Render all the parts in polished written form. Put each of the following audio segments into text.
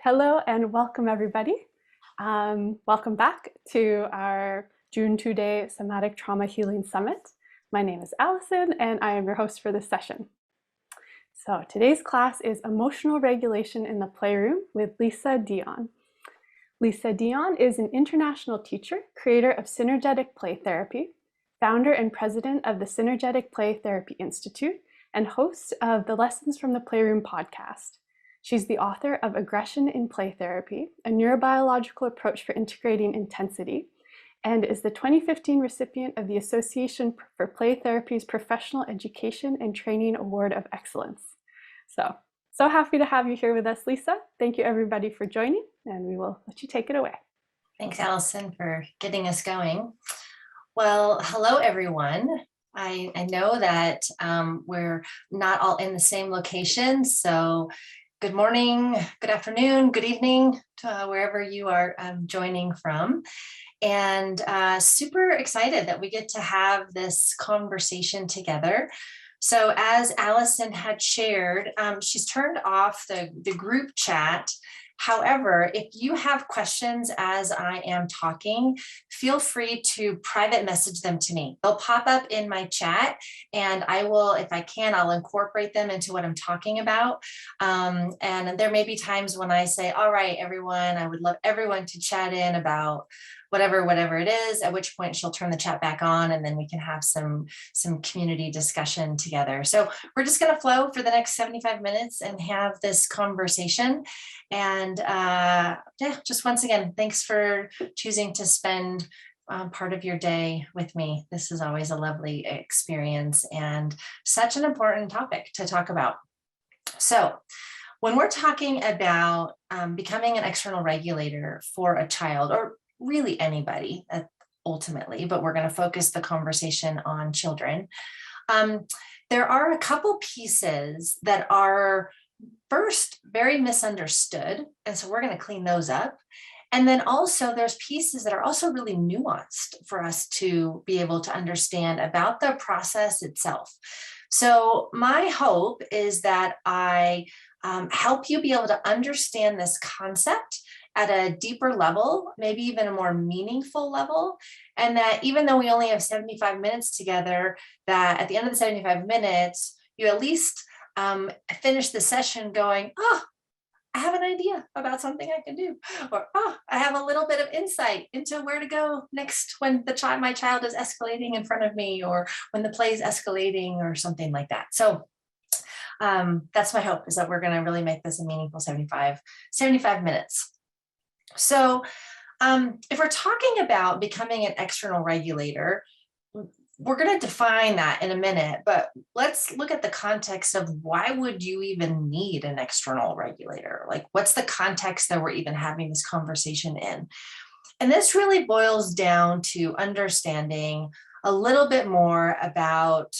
Hello and welcome everybody. Welcome back to our June 2-day Somatic Trauma Healing Summit. My name is Allison and I am your host for this session. So today's class is Emotional Regulation in the Playroom with Lisa Dion. Lisa Dion is an international teacher, creator of synergetic play therapy, founder and president of the Synergetic Play Therapy Institute, and host of the Lessons from the Playroom podcast. She's the author of Aggression in Play Therapy, a neurobiological approach for integrating intensity, and is the 2015 recipient of the Association for Play Therapy's Professional Education and Training Award of Excellence. So happy to have you here with us, Lisa. Thank you everybody for joining, and we will let you take it away. Thanks, Allison, for getting us going. Well, hello, everyone. I know that we're not all in the same location, so good morning, good afternoon, good evening to wherever you are joining from. And super excited that we get to have this conversation together. So as Allison had shared, she's turned off the group chat. However, if you have questions as I am talking, feel free to private message them to me. They'll pop up in my chat and I will, if I can, I'll incorporate them into what I'm talking about. And there may be times when I say, all right, everyone, I would love everyone to chat in about whatever it is, at which point she'll turn the chat back on and then we can have some community discussion together. So we're just going to flow for the next 75 minutes and have this conversation. And yeah, just once again, thanks for choosing to spend part of your day with me. This is always a lovely experience and such an important topic to talk about. So when we're talking about becoming an external regulator for a child, or really anybody ultimately, but we're going to focus the conversation on children. There are a couple pieces that are first very misunderstood. And so we're going to clean those up. And then also there's pieces that are also really nuanced for us to be able to understand about the process itself. So my hope is that I help you be able to understand this concept at a deeper level, maybe even a more meaningful level. And that even though we only have 75 minutes together, that at the end of the 75 minutes, you at least finish the session going, oh, I have an idea about something I can do. Or, oh, I have a little bit of insight into where to go next when my child is escalating in front of me, or when the play is escalating or something like that. So that's my hope, is that we're going to really make this a meaningful 75 minutes. So if we're talking about becoming an external regulator, we're going to define that in a minute, but let's look at the context of why would you even need an external regulator? Like, what's the context that we're even having this conversation in? And this really boils down to understanding a little bit more about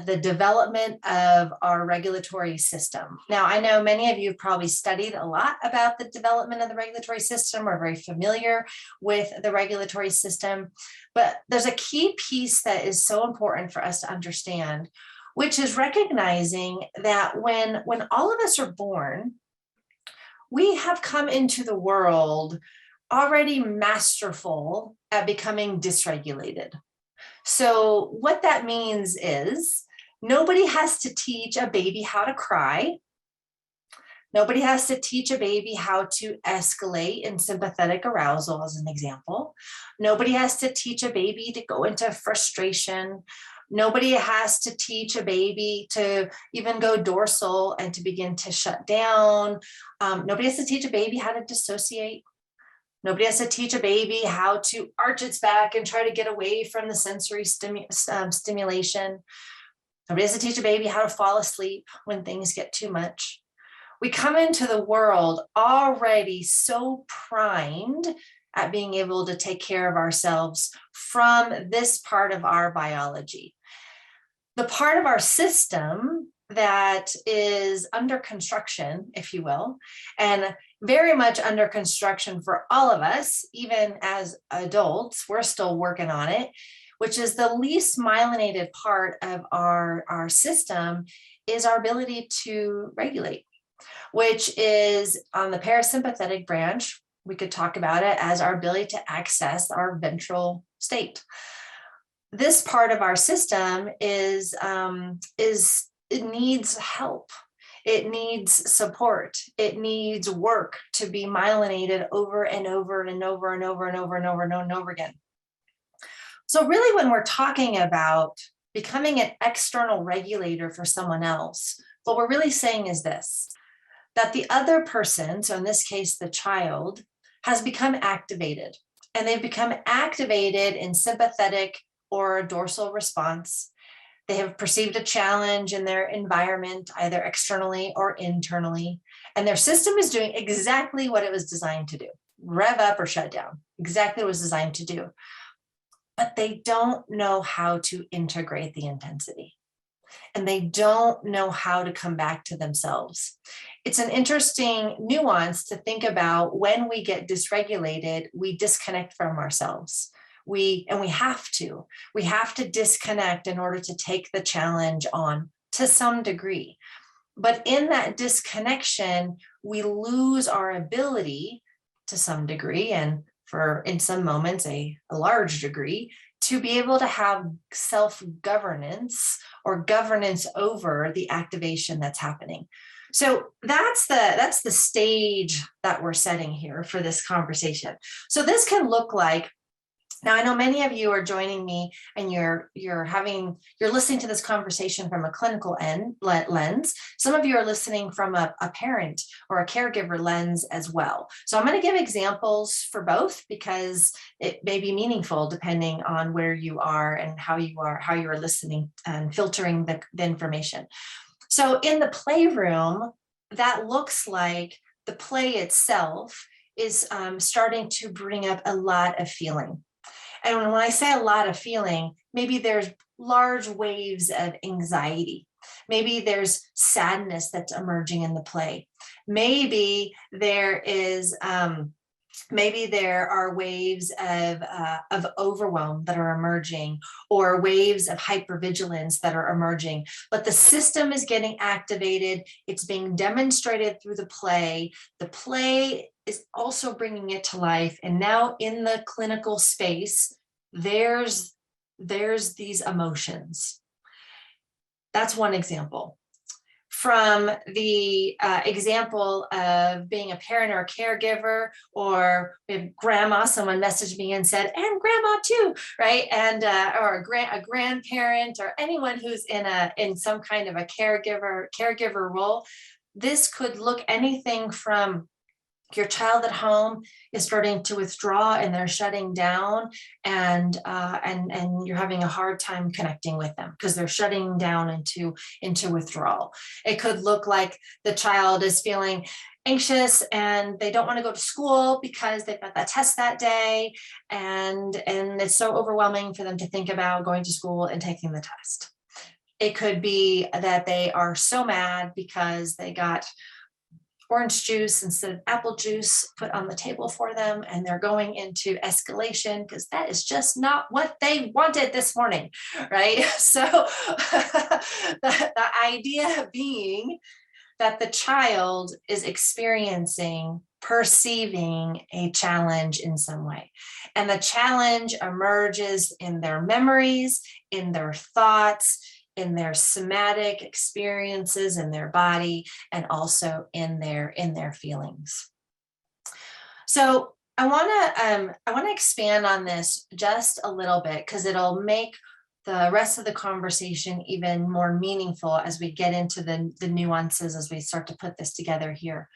the development of our regulatory system. Now, I know many of you have probably studied a lot about the development of the regulatory system, or are very familiar with the regulatory system, but there's a key piece that is so important for us to understand, which is recognizing that when all of us are born, we have come into the world already masterful at becoming dysregulated. So what that means is nobody has to teach a baby how to cry. Nobody has to teach a baby how to escalate in sympathetic arousal, as an example. Nobody has to teach a baby to go into frustration. Nobody has to teach a baby to even go dorsal and to begin to shut down. Nobody has to teach a baby how to dissociate. Nobody has to teach a baby how to arch its back and try to get away from the sensory stimulation. Nobody has to teach a baby how to fall asleep when things get too much. We come into the world already so primed at being able to take care of ourselves from this part of our biology. The part of our system that is under construction, if you will, and very much under construction for all of us, even as adults, we're still working on it, which is the least myelinated part of our system, is our ability to regulate. which is on the parasympathetic branch. We could talk about it as our ability to access our ventral state. This part of our system it needs help. It needs support. It needs work to be myelinated over and over and over and over and over and over and over and over again. So really, when we're talking about becoming an external regulator for someone else, what we're really saying is this, that the other person, so in this case, the child, has become activated, and they've become activated in sympathetic or dorsal response. They have perceived a challenge in their environment, either externally or internally, and their system is doing exactly what it was designed to do, rev up or shut down, exactly what it was designed to do. But they don't know how to integrate the intensity, and they don't know how to come back to themselves. It's an interesting nuance to think about. When we get dysregulated, we disconnect from ourselves. We have to disconnect in order to take the challenge on to some degree. But in that disconnection, we lose our ability to some degree, and in some moments, a large degree, to be able to have self-governance or governance over the activation that's happening. So that's the stage that we're setting here for this conversation. So this can look like, now I know many of you are joining me and you're listening to this conversation from a clinical lens. Some of you are listening from a parent or a caregiver lens as well. So I'm going to give examples for both, because it may be meaningful depending on where you are and how you are listening and filtering the information. So in the playroom, that looks like the play itself is starting to bring up a lot of feeling. And when I say a lot of feeling, maybe there's large waves of anxiety. Maybe there's sadness that's emerging in the play. Maybe there are waves of overwhelm that are emerging, or waves of hypervigilance that are emerging. But the system is getting activated. It's being demonstrated through the play. The play is also bringing it to life. And now in the clinical space, there's these emotions. That's one example. From the example of being a parent or a caregiver, or grandma, someone messaged me and said, and grandma too, right? And or a grandparent, or anyone who's in some kind of a caregiver role. This could look anything from your child at home is starting to withdraw and they're shutting down, and you're having a hard time connecting with them because they're shutting down into withdrawal. It could look like the child is feeling anxious and they don't want to go to school because they've got that test that day, and it's so overwhelming for them to think about going to school and taking the test. It could be that they are so mad because they got orange juice instead of apple juice put on the table for them, and they're going into escalation because that is just not what they wanted this morning, right? So the idea being that the child is perceiving a challenge in some way, and the challenge emerges in their memories, in their thoughts, in their somatic experiences in their body, and also in their feelings. So I want to expand on this just a little bit, because it'll make the rest of the conversation even more meaningful as we get into the nuances as we start to put this together here.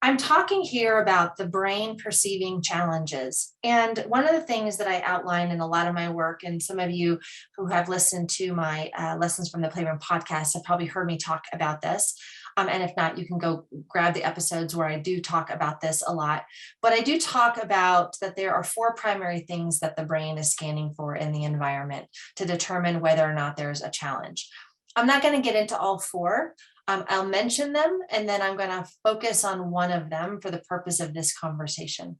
I'm talking here about the brain perceiving challenges. And one of the things that I outline in a lot of my work, and some of you who have listened to my Lessons from the Playroom podcast have probably heard me talk about this. And if not, you can go grab the episodes where I do talk about this a lot. But I do talk about that there are 4 primary things that the brain is scanning for in the environment to determine whether or not there's a challenge. I'm not going to get into all 4. I'll mention them, and then I'm going to focus on one of them for the purpose of this conversation.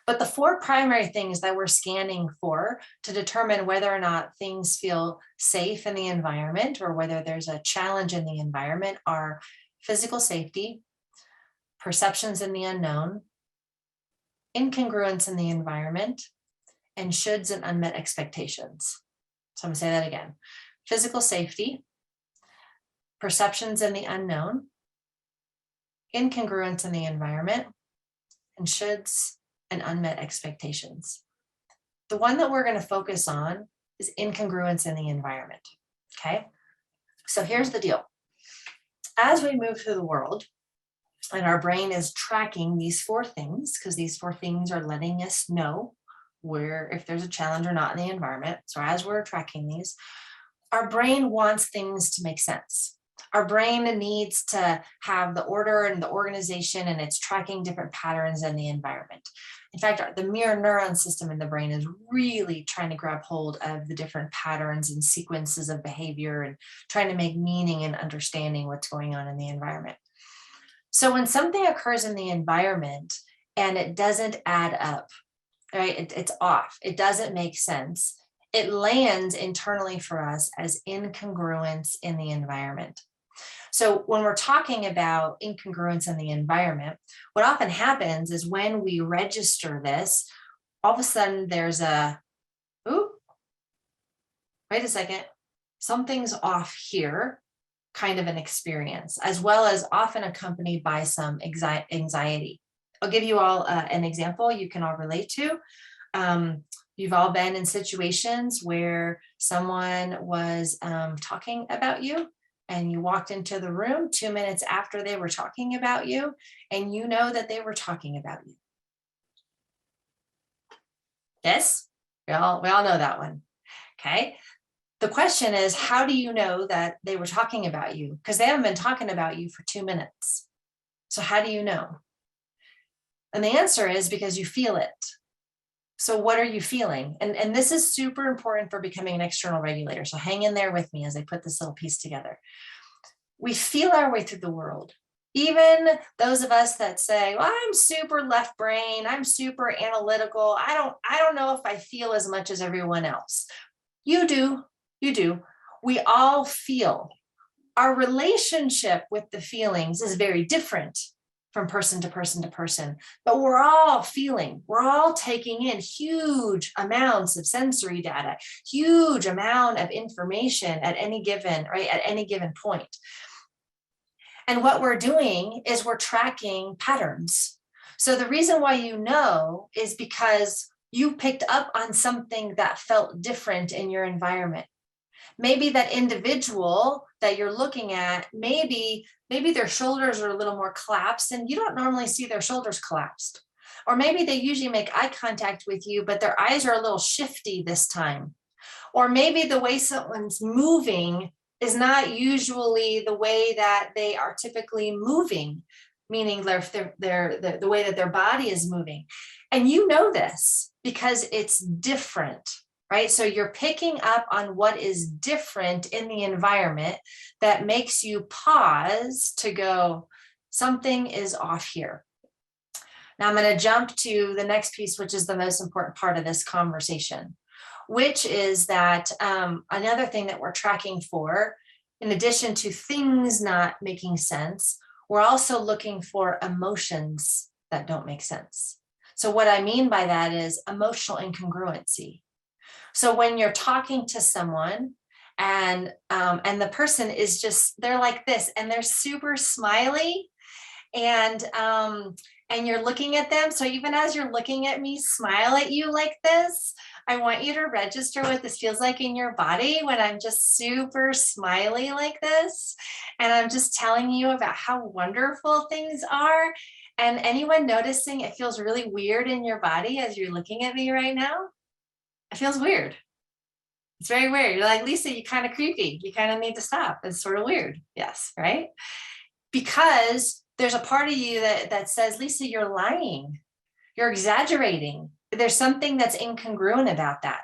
But the 4 primary things that we're scanning for to determine whether or not things feel safe in the environment or whether there's a challenge in the environment are physical safety, perceptions in the unknown, incongruence in the environment, and shoulds and unmet expectations. So I'm going to say that again. Physical safety, perceptions in the unknown, incongruence in the environment, and shoulds and unmet expectations. The one that we're going to focus on is incongruence in the environment. Okay, so here's the deal. As we move through the world, and our brain is tracking these 4 things, because these 4 things are letting us know where, if there's a challenge or not in the environment. So as we're tracking these, our brain wants things to make sense. Our brain needs to have the order and the organization, and it's tracking different patterns in the environment. In fact, the mirror neuron system in the brain is really trying to grab hold of the different patterns and sequences of behavior and trying to make meaning and understanding what's going on in the environment. So when something occurs in the environment and it doesn't add up, right? It's off. It doesn't make sense. It lands internally for us as incongruence in the environment. So when we're talking about incongruence in the environment, what often happens is when we register this, all of a sudden there's a, ooh, wait a second, something's off here kind of an experience, as well as often accompanied by some anxiety. I'll give you all an example you can all relate to. You've all been in situations where someone was talking about you, and you walked into the room 2 minutes after they were talking about you, and you know that they were talking about you. Yes, we all know that one. Okay. The question is, how do you know that they were talking about you? Because they haven't been talking about you for 2 minutes. So how do you know? And the answer is because you feel it. So what are you feeling? And this is super important for becoming an external regulator. So hang in there with me as I put this little piece together. We feel our way through the world. Even those of us that say, well, I'm super left brain, I'm super analytical, I don't know if I feel as much as everyone else. You do. We all feel. Our relationship with the feelings is very different from person to person to person, but we're all feeling, we're all taking in huge amounts of sensory data, huge amount of information at any given point. And what we're doing is we're tracking patterns. So the reason why you know is because you picked up on something that felt different in your environment. Maybe that individual that you're looking at, maybe their shoulders are a little more collapsed and you don't normally see their shoulders collapsed. Or maybe they usually make eye contact with you, but their eyes are a little shifty this time. Or maybe the way someone's moving is not usually the way that they are typically moving, meaning the way that their body is moving. And you know this because it's different, right? So you're picking up on what is different in the environment that makes you pause to go, something is off here. Now I'm going to jump to the next piece, which is the most important part of this conversation, which is that another thing that we're tracking for, in addition to things not making sense, we're also looking for emotions that don't make sense. So what I mean by that is emotional incongruency. So when you're talking to someone and the person is just, they're like this and they're super smiley and you're looking at them. So even as you're looking at me, smile at you like this, I want you to register what this feels like in your body when I'm just super smiley like this. And I'm just telling you about how wonderful things are. And anyone noticing it feels really weird in your body as you're looking at me right now? It feels weird. It's very weird. You're like, Lisa, you're kind of creepy. You kind of need to stop. It's sort of weird. Yes, right? Because there's a part of you that says, Lisa, you're lying. You're exaggerating. There's something that's incongruent about that.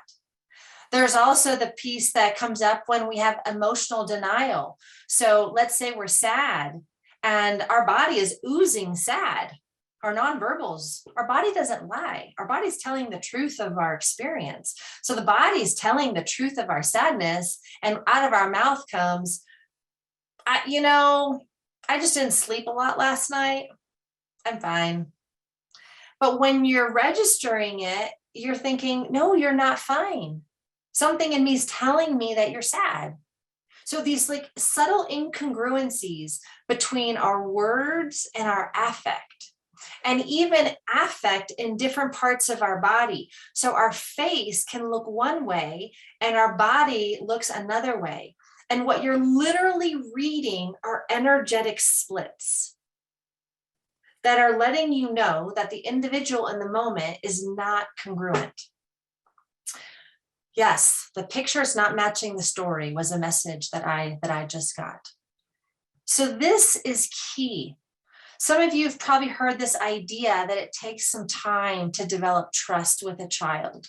There's also the piece that comes up when we have emotional denial. So let's say we're sad and our body is oozing sad. Our nonverbals, our body doesn't lie. Our body's telling the truth of our experience. So the body's telling the truth of our sadness, and out of our mouth comes, I just didn't sleep a lot last night. I'm fine. But when you're registering it, you're thinking, no, you're not fine. Something in me is telling me that you're sad. So these like subtle incongruencies between our words and our affect, and even affect in different parts of our body. So our face can look one way and our body looks another way. And what you're literally reading are energetic splits that are letting you know that the individual in the moment is not congruent. Yes, the picture is not matching the story was a message that I just got. So this is key. Some of you have probably heard this idea that it takes some time to develop trust with a child.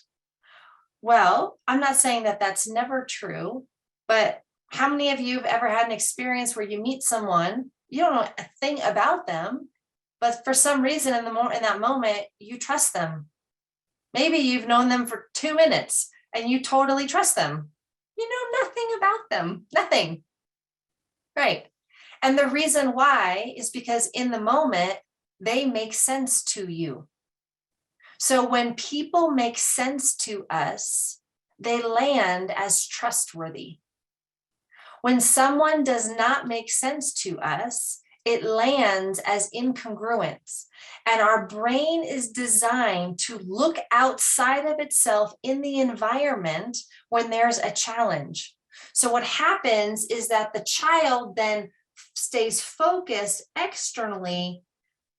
Well, I'm not saying that that's never true, but how many of you have ever had an experience where you meet someone, you don't know a thing about them, but for some reason in that moment, you trust them. Maybe you've known them for 2 minutes and you totally trust them. You know nothing about them, nothing. Right. And the reason why is because in the moment, they make sense to you. So when people make sense to us, they land as trustworthy. When someone does not make sense to us, it lands as incongruence. And our brain is designed to look outside of itself in the environment when there's a challenge. So what happens is that the child then stays focused externally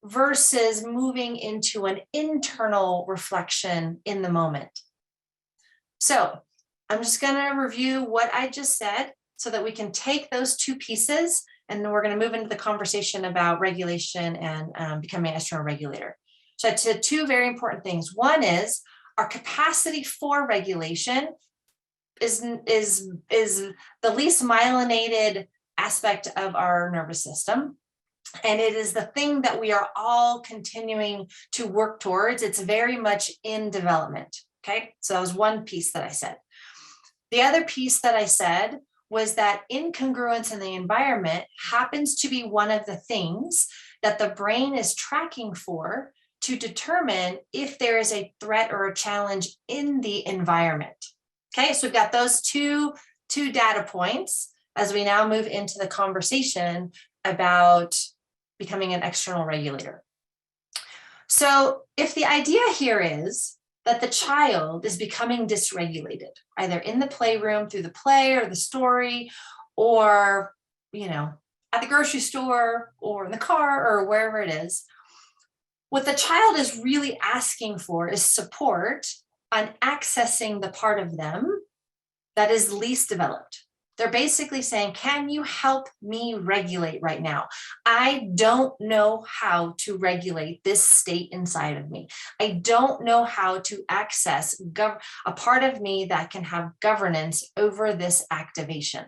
versus moving into an internal reflection in the moment. So I'm just going to review what I just said so that we can take those two pieces and then we're going to move into the conversation about regulation and becoming an external regulator. So I said two very important things. One is our capacity for regulation is the least myelinated aspect of our nervous system. And it is the thing that we are all continuing to work towards. It's very much in development. Okay, so that was one piece that I said. The other piece that I said was that incongruence in the environment happens to be one of the things that the brain is tracking for to determine if there is a threat or a challenge in the environment. Okay, so we've got those two data points as we now move into the conversation about becoming an external regulator. So if the idea here is that the child is becoming dysregulated, either in the playroom through the play or the story, or, at the grocery store or in the car or wherever it is, what the child is really asking for is support on accessing the part of them that is least developed. They're basically saying, can you help me regulate right now? I don't know how to regulate this state inside of me. I don't know how to access a part of me that can have governance over this activation.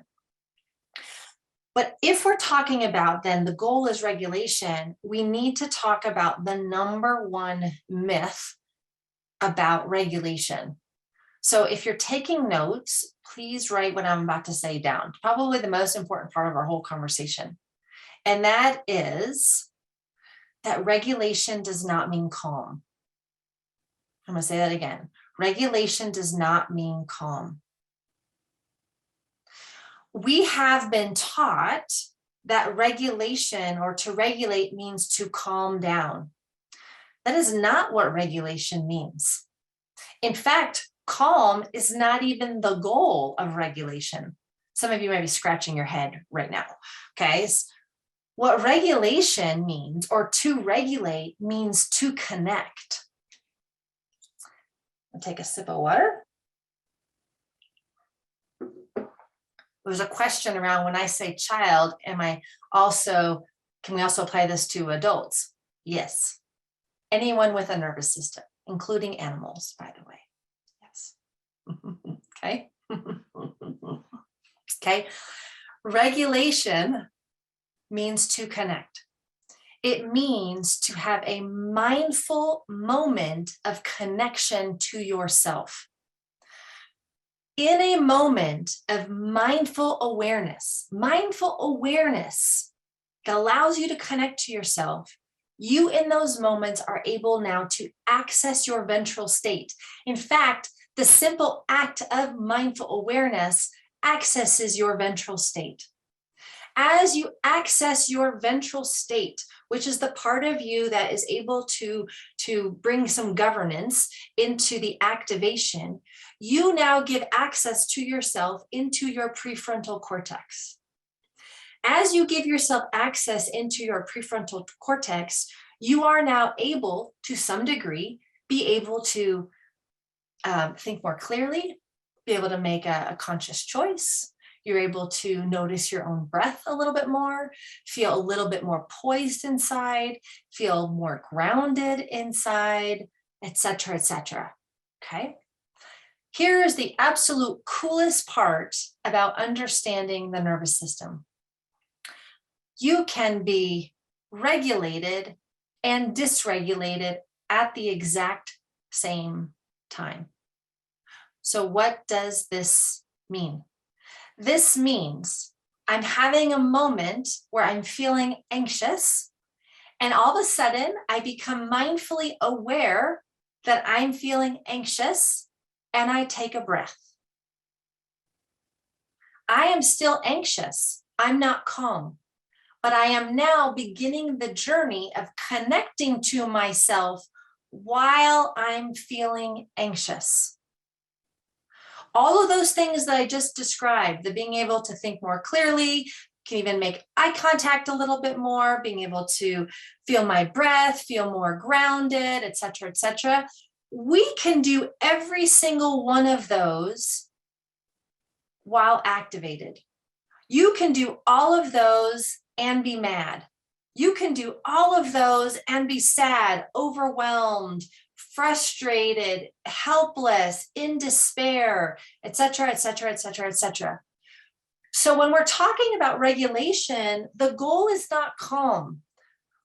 But if we're talking about then the goal is regulation, we need to talk about the number one myth about regulation. So if you're taking notes, please write what I'm about to say down. Probably the most important part of our whole conversation. And that is that regulation does not mean calm. I'm going to say that again. Regulation does not mean calm. We have been taught that regulation or to regulate means to calm down. That is not what regulation means. In fact, calm is not even the goal of regulation. Some of you might be scratching your head right now, okay? What regulation means, or to regulate, means to connect. I'll take a sip of water. There's a question around when I say child, can we also apply this to adults? Yes. Anyone with a nervous system, including animals, by the way. Yes. Okay. Okay. Regulation means to connect. It means to have a mindful moment of connection to yourself. In a moment of mindful awareness It allows you to connect to yourself. You in those moments are able now to access your ventral state. In fact, the simple act of mindful awareness accesses your ventral state. As you access your ventral state, which is the part of you that is able to bring some governance into the activation, you now give access to yourself into your prefrontal cortex. As you give yourself access into your prefrontal cortex, you are now able, to some degree, be able to think more clearly, be able to make a conscious choice. You're able to notice your own breath a little bit more, feel a little bit more poised inside, feel more grounded inside, etc., etc. Okay? Here's the absolute coolest part about understanding the nervous system. You can be regulated and dysregulated at the exact same time. So what does this mean? This means I'm having a moment where I'm feeling anxious, and all of a sudden I become mindfully aware that I'm feeling anxious, and I take a breath. I am still anxious. I'm not calm, but I am now beginning the journey of connecting to myself while I'm feeling anxious. All of those things that I just described, the being able to think more clearly, can even make eye contact a little bit more, being able to feel my breath, feel more grounded, etc., etc. We can do every single one of those while activated. You can do all of those and be mad. You can do all of those and be sad, overwhelmed, frustrated, helpless, in despair, etc., etc., etc., etc. So when we're talking about regulation, the goal is not calm.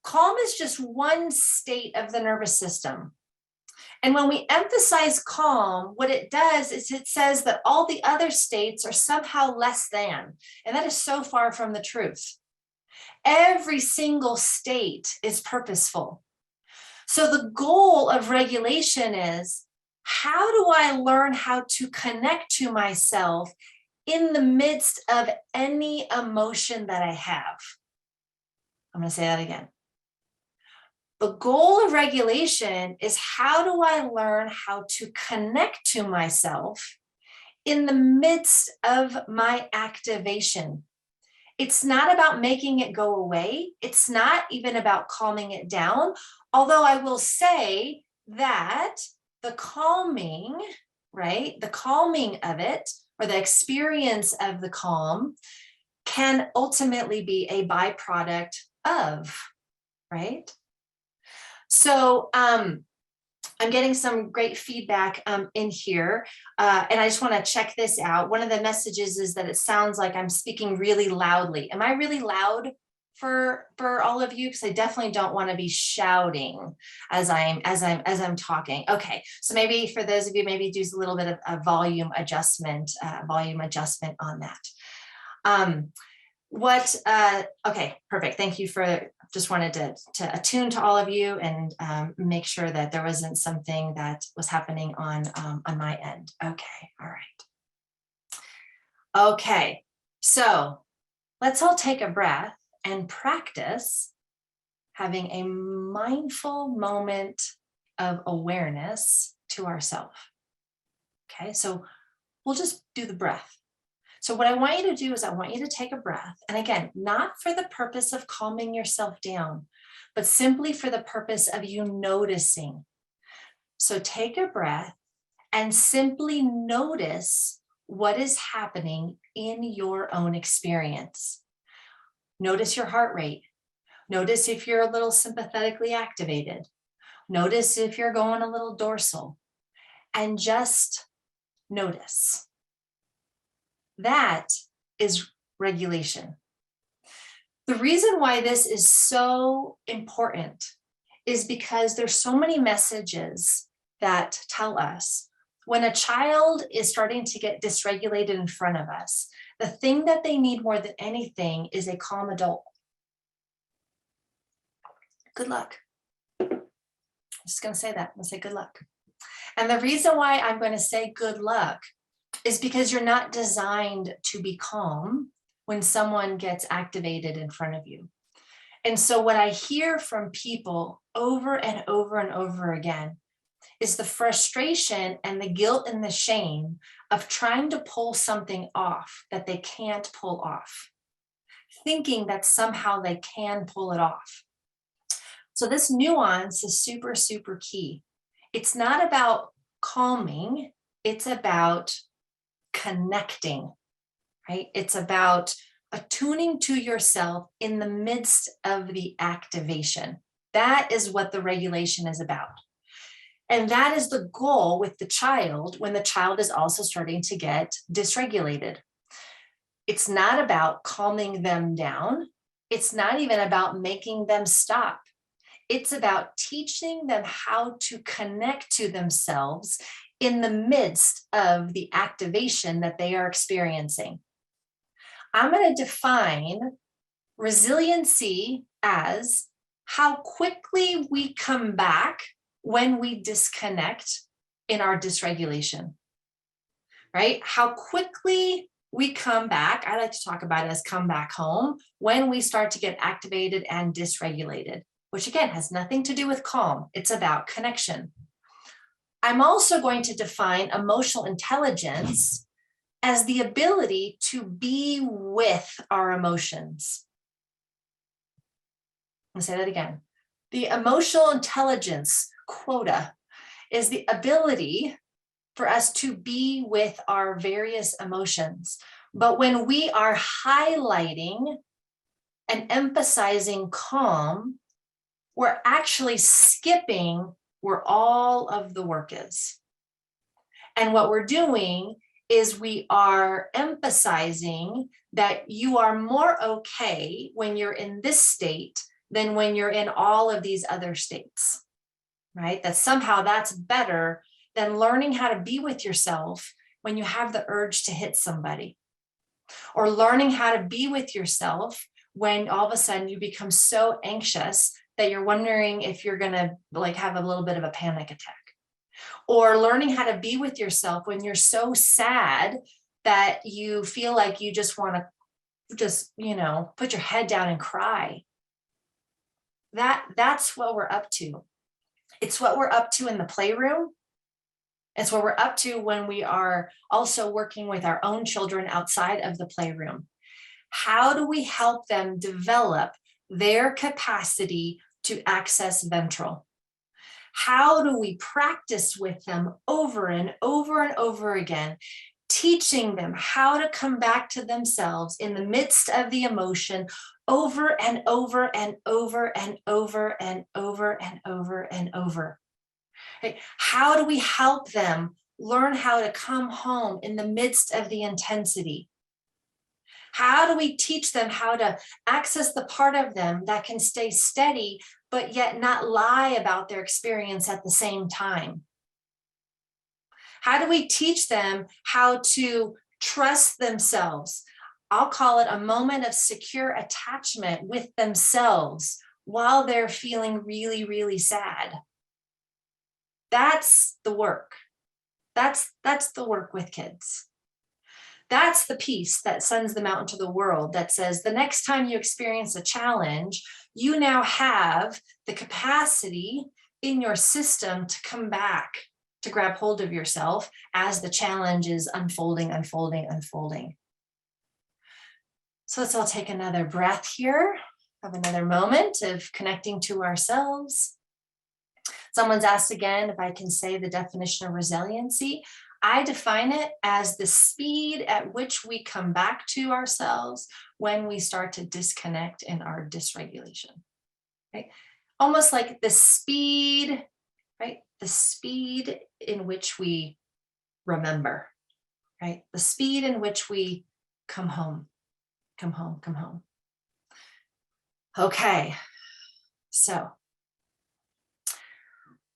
Calm is just one state of the nervous system. And when we emphasize calm, what it does is it says that all the other states are somehow less than, and that is so far from the truth. Every single state is purposeful. So the goal of regulation is, how do I learn how to connect to myself in the midst of any emotion that I have? I'm going to say that again. The goal of regulation is, how do I learn how to connect to myself in the midst of my activation? It's not about making it go away. It's not even about calming it down. Although I will say that the calming, right, the calming of it, or the experience of the calm, can ultimately be a byproduct of, right? So I'm getting some great feedback in here, and I just want to check this out. One of the messages is that it sounds like I'm speaking really loudly. Am I really loud for all of you? Because I definitely don't want to be shouting as I'm talking. Okay, so maybe for those of you, maybe do a little bit of a volume adjustment on that. Okay, perfect. Thank you for, just wanted to attune to all of you and make sure that there wasn't something that was happening on my end. Okay, all right. Okay, so let's all take a breath and practice having a mindful moment of awareness to ourselves. Okay, so we'll just do the breath. So what I want you to do is, I want you to take a breath. And again, not for the purpose of calming yourself down, but simply for the purpose of you noticing. So take a breath and simply notice what is happening in your own experience. Notice your heart rate. Notice if you're a little sympathetically activated. Notice if you're going a little dorsal. And just notice. That is regulation. The reason why this is so important is because there's so many messages that tell us when a child is starting to get dysregulated in front of us, the thing that they need more than anything is a calm adult. good luck. I'm just going to say that. I'm going to say good luck. And the reason why I'm going to say good luck is because you're not designed to be calm when someone gets activated in front of you. And so what I hear from people over and over and over again is the frustration and the guilt and the shame of trying to pull something off that they can't pull off, thinking that somehow they can pull it off. So this nuance is super, super key. It's not about calming, it's about connecting, right? It's about attuning to yourself in the midst of the activation. That is what the regulation is about. And that is the goal with the child when the child is also starting to get dysregulated. It's not about calming them down. It's not even about making them stop. It's about teaching them how to connect to themselves in the midst of the activation that they are experiencing. I'm going to define resiliency as how quickly we come back when we disconnect in our dysregulation, right? How quickly we come back. I like to talk about it as come back home when we start to get activated and dysregulated, which again has nothing to do with calm. It's about connection. I'm also going to define emotional intelligence as the ability to be with our emotions. I'll say that again. The emotional intelligence quota is the ability for us to be with our various emotions. But when we are highlighting and emphasizing calm, we're actually skipping where all of the work is. And what we're doing is we are emphasizing that you are more okay when you're in this state than when you're in all of these other states, right? That somehow that's better than learning how to be with yourself when you have the urge to hit somebody, or learning how to be with yourself when all of a sudden you become so anxious that you're wondering if you're gonna like have a little bit of a panic attack, or learning how to be with yourself when you're so sad that you feel like you just want to just, put your head down and cry. That's what we're up to. It's what we're up to in the playroom. It's what we're up to when we are also working with our own children outside of the playroom. How do we help them develop their capacity to access ventral? How do we practice with them over and over and over again, teaching them how to come back to themselves in the midst of the emotion over and over and over and over and over and over and over? Right? How do we help them learn how to come home in the midst of the intensity? How do we teach them how to access the part of them that can stay steady, but yet not lie about their experience at the same time? How do we teach them how to trust themselves? I'll call it a moment of secure attachment with themselves while they're feeling really, really sad. That's the work. That's the work with kids. That's the piece that sends them out into the world that says the next time you experience a challenge, you now have the capacity in your system to come back, to grab hold of yourself as the challenge is unfolding, unfolding, unfolding. So let's all take another breath here, have another moment of connecting to ourselves. Someone's asked again if I can say the definition of resiliency. I define it as the speed at which we come back to ourselves when we start to disconnect in our dysregulation, right? Almost like the speed, right? The speed in which we remember, right? The speed in which we come home, come home, come home. Okay, so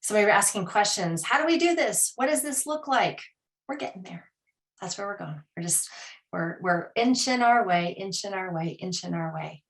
somebody were asking questions. How do we do this? What does this look like? We're getting there. That's where we're going. We're inching our way, inching our way, inching our way.